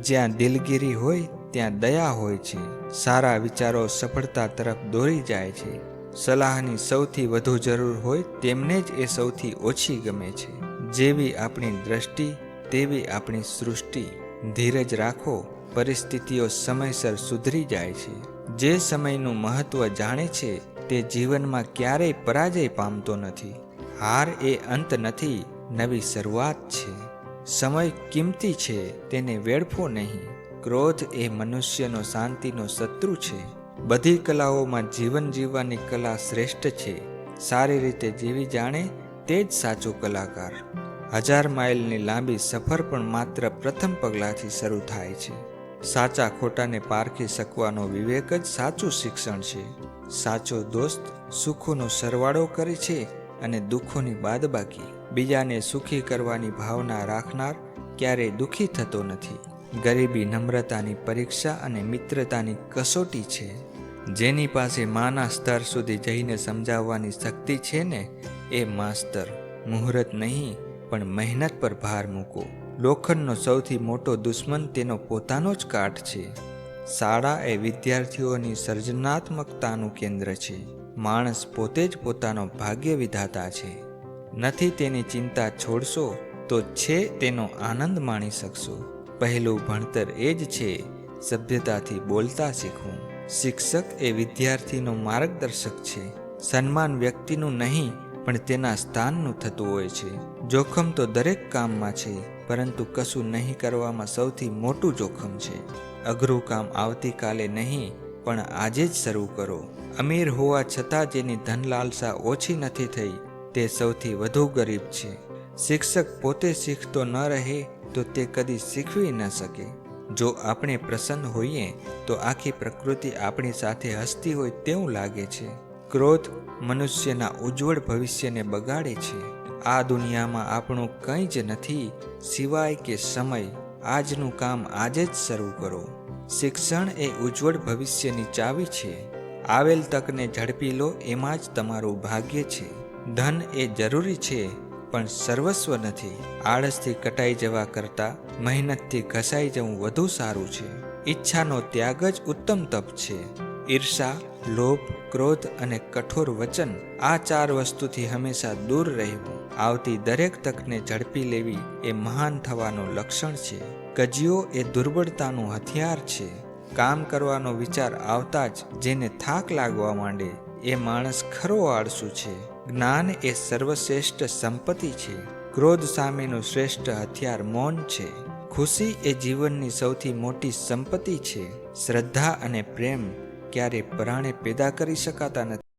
જ્યાં દિલગીરી હોય ત્યાં દયા હોય છે. સારા વિચારો સફળતા તરફ દોરી જાય છે. સલાહની સૌથી વધુ જરૂર હોય તેમને જ એ સૌથી ઓછી ગમે છે. જેવી આપણી દ્રષ્ટિ તેવી આપણી સૃષ્ટિ. ધીરજ રાખો, પરિસ્થિતિઓ સમયસર સુધરી જાય છે. જે સમયનું મહત્વ જાણે છે તે જીવનમાં ક્યારેય પરાજય પામતો નથી. હાર એ અંત નથી, નવી શરૂઆત છે. સમય કિંમતી છે, તેને વેડફો નહીં. ક્રોધ એ મનુષ્યનો શાંતિનો શત્રુ છે. બધી કલાઓમાં જીવન જીવવાની કલા શ્રેષ્ઠ છે. સારી રીતે જીવી જાણે તે જ સાચો કલાકાર. 1000 માઇલની લાંબી સફર પણ માત્ર પ્રથમ પગલાંથી શરૂ થાય છે. સાચા ખોટાને પારખી શકવાનો વિવેક જ સાચું શિક્ષણ છે. સાચો દોસ્ત સુખોનો સરવાળો કરે છે અને દુઃખોની બાદબાકી. બીજાને સુખી કરવાની ભાવના રાખનાર ક્યારેય દુઃખી થતો નથી. ગરીબી નમ્રતાની પરીક્ષા અને મિત્રતાની કસોટી છે. જેની પાસે માના સ્તર સુધી જઈને સમજાવવાની શક્તિ છે ને એ માસ્તર. મુહૂર્ત નહીં પણ મહેનત પર ભાર મૂકો. લોખંડનો સૌથી મોટો દુશ્મન તેનો પોતાનો જ કાટ છે. શાળા એ વિદ્યાર્થીઓની સર્જનાત્મકતાનું કેન્દ્ર છે. માણસ પોતે જ પોતાનો ભાગ્ય વિધાતા છે. નથી તેની ચિંતા છોડશો તો છે તેનો આનંદ માણી શકશો. પહેલું ભણતર એ જ છે સભ્યતાથી બોલતા શીખવું. શિક્ષક એ વિદ્યાર્થીનો માર્ગદર્શક છે. સન્માન વ્યક્તિનું નહીં પણ તેના સ્થાનનું થતું હોય છે. જોખમ તો દરેક કામમાં છે, પરંતુ કશું નહીં કરવામાં સૌથી મોટું જોખમ છે. અઘરું કામ આવતીકાલે નહીં પણ આજે જ શરૂ કરો. અમીર હોવા છતાં જેની ધન લાલસા ઓછી નથી થઈ તે સૌથી વધુ ગરીબ છે. શિક્ષક પોતે શીખતો ન રહે તો તે કદી શીખવી ન શકે. જો આપણે પ્રસન્ન હોઈએ તો આખી પ્રકૃતિ આપણી સાથે હસતી હોય તેવું લાગે છે. ક્રોધ મનુષ્યના ઉજ્જવળ ભવિષ્યને બગાડે છે. આ દુનિયામાં આપણું કંઈ જ નથી સિવાય કે સમય. આજનું કામ આજે જ શરૂ કરો. શિક્ષણ એ ઉજ્જવળ ભવિષ્યની ચાવી છે. આવેલ તકને ઝડપી લો, એમાં જ તમારું ભાગ્ય છે. ધન એ જરૂરી છે પણ સર્વસ્વ નથી. આળસથી કટાઈ જવા કરતાં મહેનતથી ઘસાઈ જવું વધુ સારું છે. ઈચ્છાનો ત્યાગ જ ઉત્તમ તપ છે. ઈર્ષા, લોભ, ક્રોધ અને કઠોર વચન, આ 4 વસ્તુથી હંમેશા દૂર રહેવું. આવતી દરેક તકને ઝડપી લેવી એ મહાન થવાનું લક્ષણ છે. કજિયો એ દુર્બળતાનું હથિયાર છે. કામ કરવાનો વિચાર આવતા જ જેને થાક લાગવા માંડે એ માણસ ખરો આળસુ છે. જ્ઞાન એ સર્વશ્રેષ્ઠ સંપત્તિ છે. ક્રોધ સામેનું શ્રેષ્ઠ હથિયાર મૌન છે. ખુશી એ જીવનની સૌથી મોટી સંપત્તિ છે. શ્રદ્ધા અને પ્રેમ ક્યારે પરાણે પેદા કરી શકાતા નથી.